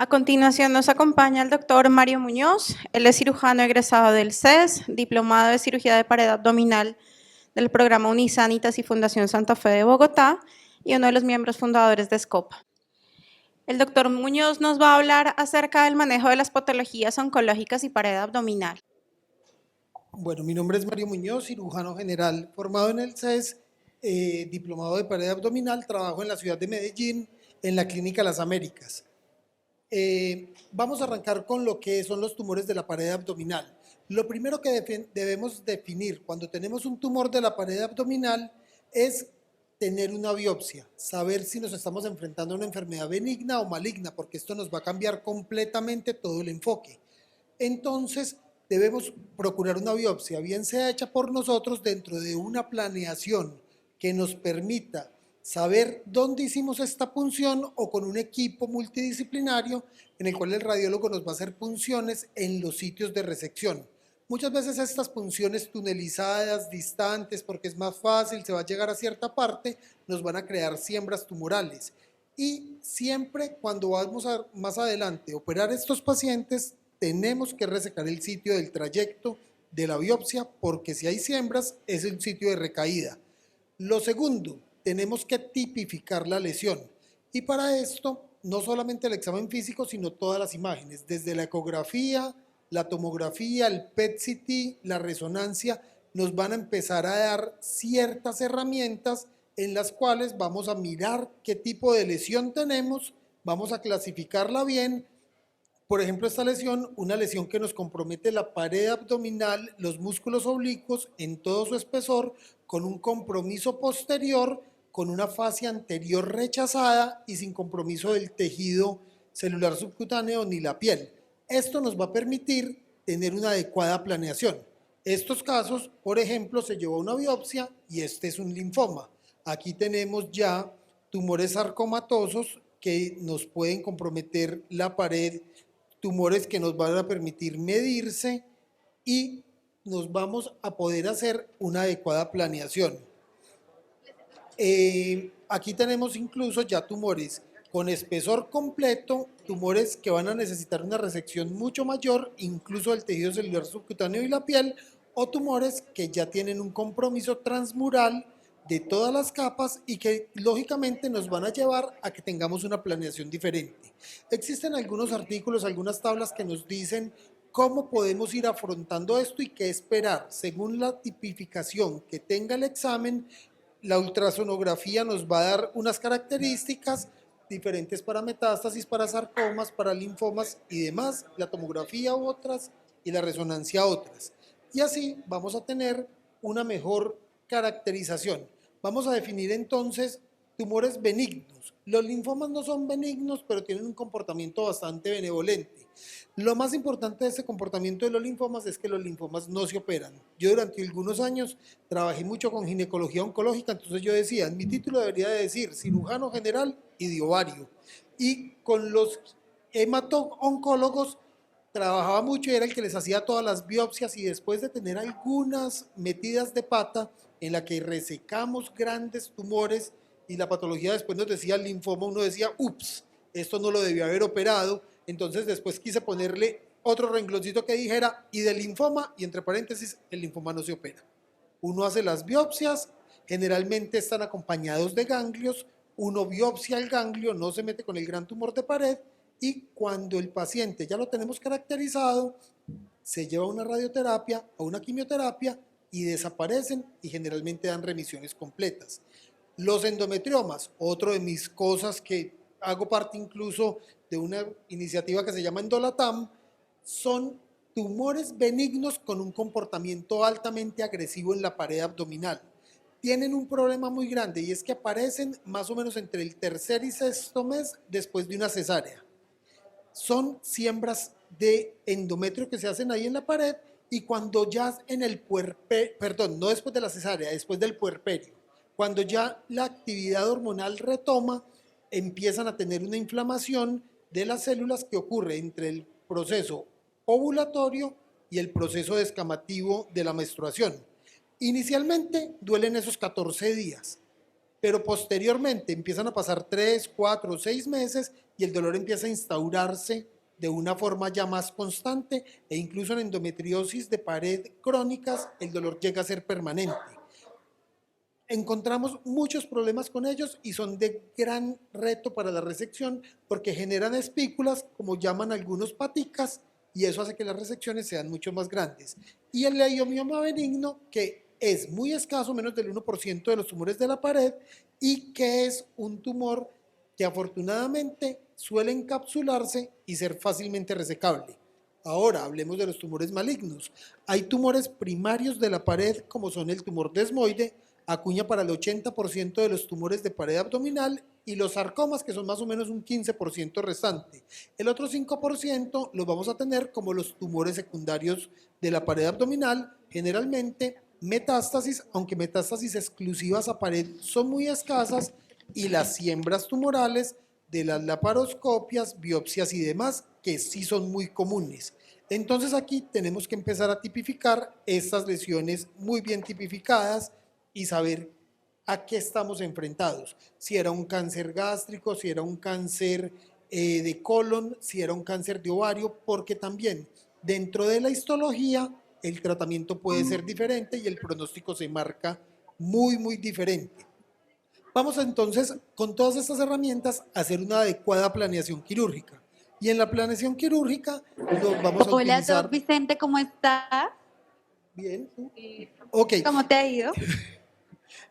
continuación nos acompaña el doctor Mario Muñoz. Él es cirujano egresado del CES, diplomado de cirugía de pared abdominal del programa Unisanitas y Fundación Santa Fe de Bogotá y uno de los miembros fundadores de SCOPA. El doctor Muñoz nos va a hablar acerca del manejo de las patologías oncológicas y pared abdominal. Bueno, mi nombre es Mario Muñoz, cirujano general formado en el CES, diplomado de pared abdominal, trabajo en la ciudad de Medellín, en la Clínica Las Américas. Vamos a arrancar con lo que son los tumores de la pared abdominal. Lo primero que debemos definir cuando tenemos un tumor de la pared abdominal es tener una biopsia, saber si nos estamos enfrentando a una enfermedad benigna o maligna, porque esto nos va a cambiar completamente todo el enfoque. Entonces, debemos procurar una biopsia, bien sea hecha por nosotros dentro de una planeación que nos permita saber dónde hicimos esta punción o con un equipo multidisciplinario en el cual el radiólogo nos va a hacer punciones en los sitios de resección. Muchas veces estas punciones tunelizadas, distantes, porque es más fácil, se va a llegar a cierta parte, nos van a crear siembras tumorales. Y siempre cuando vamos a más adelante operar estos pacientes, tenemos que resecar el sitio del trayecto de la biopsia porque si hay siembras es un sitio de recaída. Lo segundo, tenemos que tipificar la lesión y para esto no solamente el examen físico sino todas las imágenes, desde la ecografía, la tomografía, el PET-CT, la resonancia, nos van a empezar a dar ciertas herramientas en las cuales vamos a mirar qué tipo de lesión tenemos, vamos a clasificarla bien. Por ejemplo, esta lesión, una lesión que nos compromete la pared abdominal, los músculos oblicuos en todo su espesor, con un compromiso posterior, con una fascia anterior rechazada y sin compromiso del tejido celular subcutáneo ni la piel. Esto nos va a permitir tener una adecuada planeación. Estos casos, por ejemplo, se llevó una biopsia y este es un linfoma. Aquí tenemos ya tumores sarcomatosos que nos pueden comprometer la pared, tumores que nos van a permitir medirse y nos vamos a poder hacer una adecuada planeación. Aquí tenemos incluso ya tumores con espesor completo, tumores que van a necesitar una resección mucho mayor, incluso del tejido celular subcutáneo y la piel, o tumores que ya tienen un compromiso transmural de todas las capas y que lógicamente nos van a llevar a que tengamos una planeación diferente. Existen algunos artículos, algunas tablas que nos dicen cómo podemos ir afrontando esto y qué esperar. Según la tipificación que tenga el examen, la ultrasonografía nos va a dar unas características diferentes para metástasis, para sarcomas, para linfomas y demás, la tomografía otras y la resonancia otras. Y así vamos a tener una mejor caracterización. Vamos a definir entonces tumores benignos. Los linfomas no son benignos, pero tienen un comportamiento bastante benevolente. Lo más importante de este comportamiento de los linfomas es que los linfomas no se operan. Yo durante algunos años trabajé mucho con ginecología oncológica, entonces yo decía, en mi título debería de decir cirujano general y de ovario. Y con los hemato-oncólogos trabajaba mucho y era el que les hacía todas las biopsias y después de tener algunas metidas de pata en la que resecamos grandes tumores y la patología después nos decía el linfoma, uno decía, ups, esto no lo debía haber operado, entonces después quise ponerle otro rengloncito que dijera y del linfoma y entre paréntesis el linfoma no se opera. Uno hace las biopsias, generalmente están acompañados de ganglios, uno biopsia el ganglio, no se mete con el gran tumor de pared y cuando el paciente ya lo tenemos caracterizado, se lleva a una radioterapia o una quimioterapia y desaparecen y generalmente dan remisiones completas. Los endometriomas, otro de mis cosas que hago parte incluso de una iniciativa que se llama Endolatam, son tumores benignos con un comportamiento altamente agresivo en la pared abdominal. Tienen un problema muy grande y es que aparecen más o menos entre el tercer y sexto mes después de una cesárea. Son siembras de endometrio que se hacen ahí en la pared y cuando ya en el perdón, no después de la cesárea, después del puerperio, cuando ya la actividad hormonal retoma, empiezan a tener una inflamación de las células que ocurre entre el proceso ovulatorio y el proceso descamativo de la menstruación. Inicialmente duelen esos 14 días. pero posteriormente empiezan a pasar 3, 4, 6 meses y el dolor empieza a instaurarse de una forma ya más constante e incluso en endometriosis de pared crónicas el dolor llega a ser permanente. Encontramos muchos problemas con ellos y son de gran reto para la resección porque generan espículas, como llaman algunos paticas, y eso hace que las resecciones sean mucho más grandes. Y el leiomioma benigno, que es muy escaso, menos del 1% de los tumores de la pared, y que es un tumor que afortunadamente suele encapsularse y ser fácilmente resecable. Ahora hablemos de los tumores malignos. Hay tumores primarios de la pared, como son el tumor desmoide, acuña para el 80% de los tumores de pared abdominal, y los sarcomas, que son más o menos un 15% restante. El otro 5% los vamos a tener como los tumores secundarios de la pared abdominal, generalmente metástasis, aunque metástasis exclusivas a pared son muy escasas, y las siembras tumorales de las laparoscopias, biopsias y demás, que sí son muy comunes. Entonces aquí tenemos que empezar a tipificar estas lesiones muy bien tipificadas y saber a qué estamos enfrentados. Si era un cáncer gástrico, si era un cáncer de colon, si era un cáncer de ovario, porque también dentro de la histología el tratamiento puede ser diferente y el pronóstico se marca muy diferente. Vamos entonces, con todas estas herramientas, a hacer una adecuada planeación quirúrgica. Y en la planeación quirúrgica nos vamos a Hola, utilizar... Doc Vicente, ¿cómo estás? Bien. Ok. ¿Cómo te ha ido?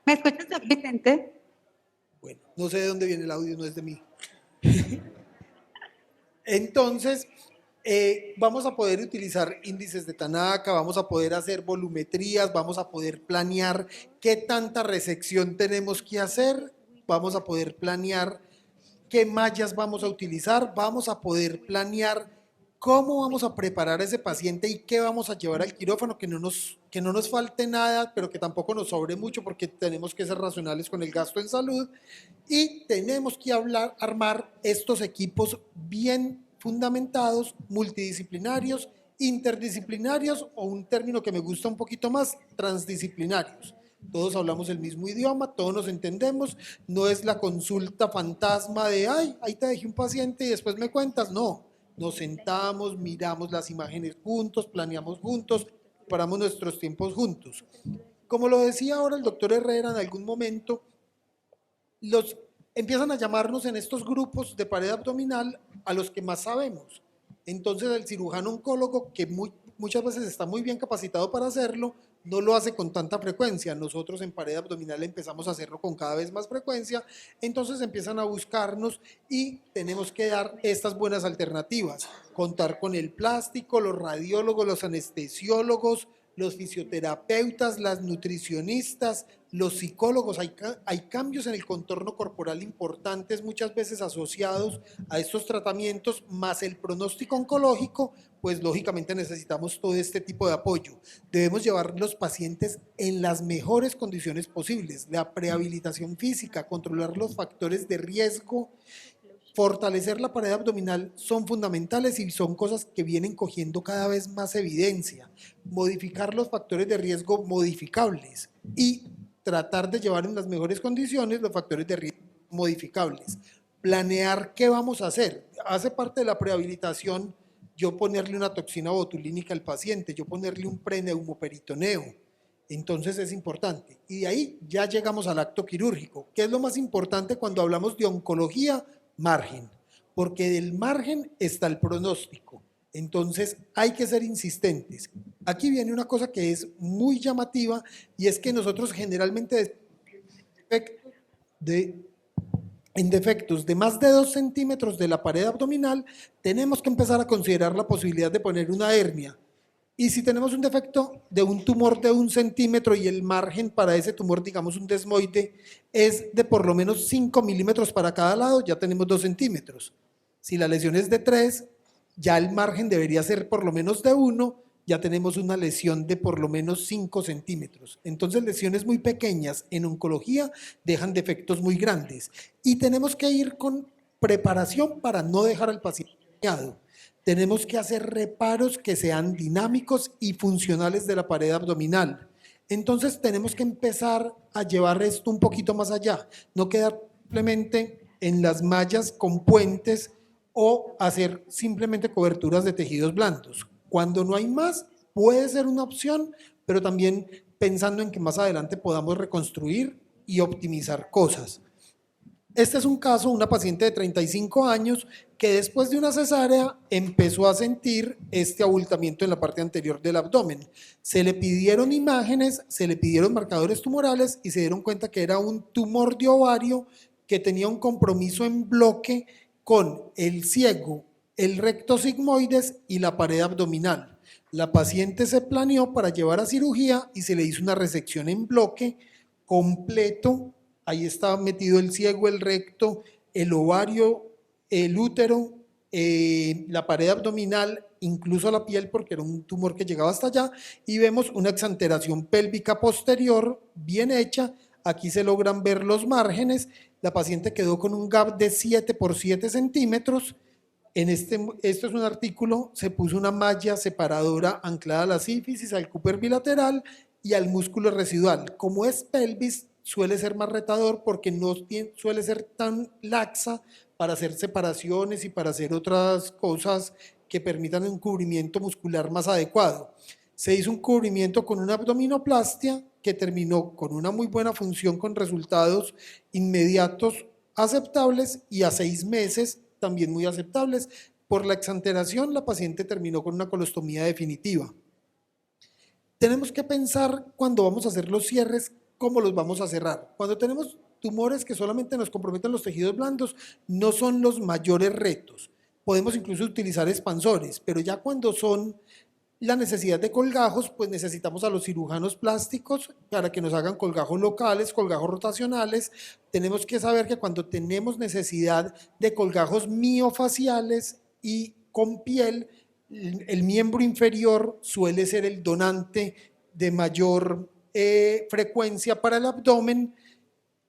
¿Me escuchas, Doc Vicente? Bueno, no sé de dónde viene el audio, no es de mí. Entonces, vamos a poder utilizar índices de Tanaka, vamos a poder hacer volumetrías, vamos a poder planear qué tanta resección tenemos que hacer, vamos a poder planear qué mallas vamos a utilizar, vamos a poder planear cómo vamos a preparar a ese paciente y qué vamos a llevar al quirófano, que no nos falte nada, pero que tampoco nos sobre mucho porque tenemos que ser racionales con el gasto en salud, y tenemos que armar estos equipos bien fundamentados, multidisciplinarios, interdisciplinarios, o un término que me gusta un poquito más, transdisciplinarios. Todos hablamos el mismo idioma, todos nos entendemos, no es la consulta fantasma de, ay, ahí te dejé un paciente y después me cuentas, no. Nos sentamos, miramos las imágenes juntos, planeamos juntos, preparamos nuestros tiempos juntos. Como lo decía ahora el doctor Herrera en algún momento, empiezan a llamarnos en estos grupos de pared abdominal a los que más sabemos. Entonces el cirujano oncólogo, que muchas veces está muy bien capacitado para hacerlo, no lo hace con tanta frecuencia. Nosotros en pared abdominal empezamos a hacerlo con cada vez más frecuencia, entonces empiezan a buscarnos y tenemos que dar estas buenas alternativas. Contar con el plástico, los radiólogos, los anestesiólogos, los fisioterapeutas, las nutricionistas, los psicólogos. Hay cambios en el contorno corporal importantes, muchas veces asociados a estos tratamientos, más el pronóstico oncológico, pues lógicamente necesitamos todo este tipo de apoyo. Debemos llevar los pacientes en las mejores condiciones posibles, la prehabilitación física, controlar los factores de riesgo, fortalecer la pared abdominal son fundamentales y son cosas que vienen cogiendo cada vez más evidencia. Modificar los factores de riesgo modificables y tratar de llevar en las mejores condiciones los factores de riesgo modificables. Planear qué vamos a hacer. Hace parte de la prehabilitación yo ponerle una toxina botulínica al paciente, yo ponerle un preneuroperitoneo. Entonces es importante. Y de ahí ya llegamos al acto quirúrgico. ¿Qué es lo más importante cuando hablamos de oncología? Margen, porque del margen está el pronóstico. Entonces hay que ser insistentes. Aquí viene una cosa que es muy llamativa, y es que nosotros generalmente en defectos de más de 2 centímetros de la pared abdominal tenemos que empezar a considerar la posibilidad de poner una hernia. Y si tenemos un defecto de un tumor de 1 centímetro y el margen para ese tumor, digamos un desmoide, es de por lo menos 5 milímetros para cada lado, ya tenemos 2 centímetros. Si la lesión es de 3, ya el margen debería ser por lo menos de 1, ya tenemos una lesión de por lo menos 5 centímetros. Entonces lesiones muy pequeñas en oncología dejan defectos muy grandes. Y tenemos que ir con preparación para no dejar al paciente dañado. Tenemos que hacer reparos que sean dinámicos y funcionales de la pared abdominal. Entonces tenemos que empezar a llevar esto un poquito más allá, no quedar simplemente en las mallas con puentes o hacer simplemente coberturas de tejidos blandos. Cuando no hay más, puede ser una opción, pero también pensando en que más adelante podamos reconstruir y optimizar cosas. Este es un caso, una paciente de 35 años que después de una cesárea empezó a sentir este abultamiento en la parte anterior del abdomen. Se le pidieron imágenes, se le pidieron marcadores tumorales y se dieron cuenta que era un tumor de ovario que tenía un compromiso en bloque con el ciego, el recto sigmoides y la pared abdominal. La paciente se planeó para llevar a cirugía y se le hizo una resección en bloque completo. Ahí estaba metido el ciego, el recto, el ovario, el útero, la pared abdominal, incluso la piel, porque era un tumor que llegaba hasta allá, y vemos una exanteración pélvica posterior bien hecha. Aquí se logran ver los márgenes. La paciente quedó con un gap de 7 por 7 centímetros. Esto es un artículo, se puso una malla separadora anclada a la sífisis, al Cooper bilateral y al músculo residual. Como es pelvis, suele ser más retador porque no suele ser tan laxa para hacer separaciones y para hacer otras cosas que permitan un cubrimiento muscular más adecuado. Se hizo un cubrimiento con una abdominoplastia que terminó con una muy buena función con resultados inmediatos aceptables y a 6 meses también muy aceptables. Por la exanteración, la paciente terminó con una colostomía definitiva. Tenemos que pensar cuando vamos a hacer los cierres, cómo los vamos a cerrar. Cuando tenemos tumores que solamente nos comprometen los tejidos blandos, no son los mayores retos. Podemos incluso utilizar expansores, pero ya cuando son la necesidad de colgajos, pues necesitamos a los cirujanos plásticos para que nos hagan colgajos locales, colgajos rotacionales. Tenemos que saber que cuando tenemos necesidad de colgajos miofaciales y con piel, el miembro inferior suele ser el donante de mayor frecuencia para el abdomen.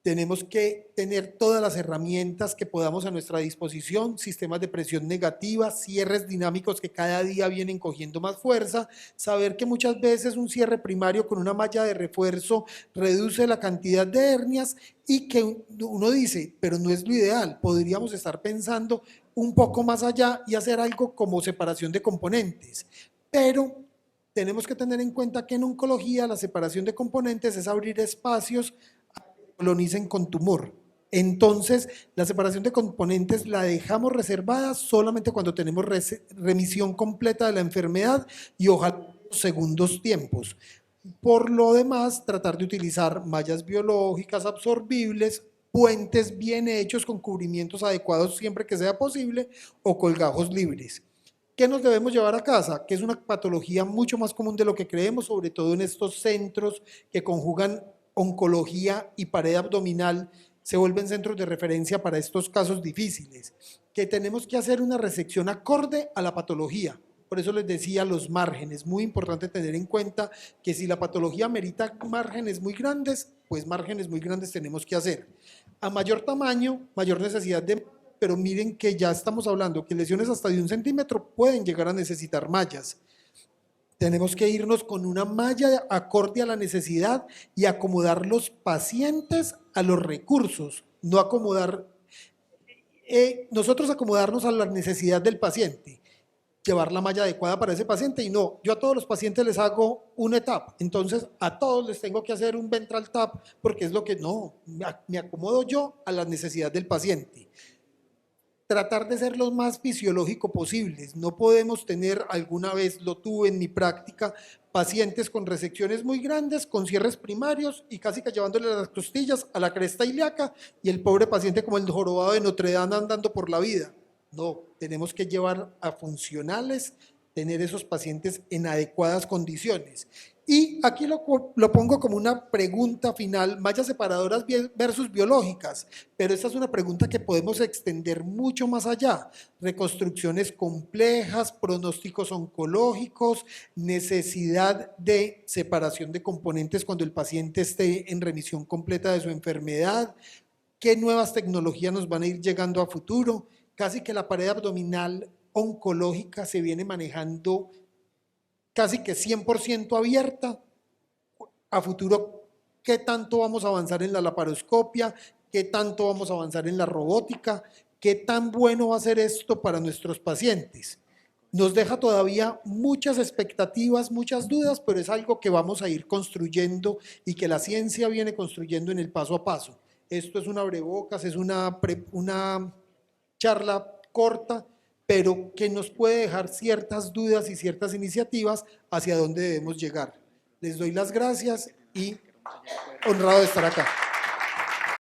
Tenemos que tener todas las herramientas que podamos a nuestra disposición, sistemas de presión negativa, cierres dinámicos que cada día vienen cogiendo más fuerza, saber que muchas veces un cierre primario con una malla de refuerzo reduce la cantidad de hernias y que uno dice, pero no es lo ideal, podríamos estar pensando un poco más allá y hacer algo como separación de componentes, pero tenemos que tener en cuenta que en oncología la separación de componentes es abrir espacios colonicen con tumor. Entonces, la separación de componentes la dejamos reservada solamente cuando tenemos remisión completa de la enfermedad y ojalá segundos tiempos. Por lo demás, tratar de utilizar mallas biológicas absorbibles, puentes bien hechos con cubrimientos adecuados siempre que sea posible o colgajos libres. ¿Qué nos debemos llevar a casa? Que es una patología mucho más común de lo que creemos, sobre todo en estos centros que conjugan oncología y pared abdominal, se vuelven centros de referencia para estos casos difíciles, que tenemos que hacer una resección acorde a la patología. Por eso les decía los márgenes, muy importante tener en cuenta que si la patología merita márgenes muy grandes, pues márgenes muy grandes tenemos que hacer. A mayor tamaño, mayor necesidad de, pero miren que ya estamos hablando que lesiones hasta de 1 centímetro pueden llegar a necesitar mallas. Tenemos que irnos con una malla acorde a la necesidad y acomodar los pacientes a los recursos, no acomodar, nosotros acomodarnos a la necesidad del paciente, llevar la malla adecuada para ese paciente y no, yo a todos los pacientes les hago una tap, entonces a todos les tengo que hacer un ventral tap porque es lo que no, me acomodo yo a la necesidad del paciente. Tratar de ser lo más fisiológico posibles. No podemos tener, alguna vez lo tuve en mi práctica, pacientes con resecciones muy grandes, con cierres primarios y casi que llevándole las costillas a la cresta ilíaca y el pobre paciente como el jorobado de Notre Dame andando por la vida. No, tenemos que llevar a funcionales, tener esos pacientes en adecuadas condiciones. Y aquí lo pongo como una pregunta final, mallas separadoras versus biológicas, pero esta es una pregunta que podemos extender mucho más allá. Reconstrucciones complejas, pronósticos oncológicos, necesidad de separación de componentes cuando el paciente esté en remisión completa de su enfermedad, qué nuevas tecnologías nos van a ir llegando a futuro. Casi que la pared abdominal oncológica se viene manejando casi que 100% abierta, a futuro qué tanto vamos a avanzar en la laparoscopia, qué tanto vamos a avanzar en la robótica, qué tan bueno va a ser esto para nuestros pacientes. Nos deja todavía muchas expectativas, muchas dudas, pero es algo que vamos a ir construyendo y que la ciencia viene construyendo en el paso a paso. Esto es un abrebocas, es una charla corta, pero que nos puede dejar ciertas dudas y ciertas iniciativas hacia dónde debemos llegar. Les doy las gracias y honrado de estar acá.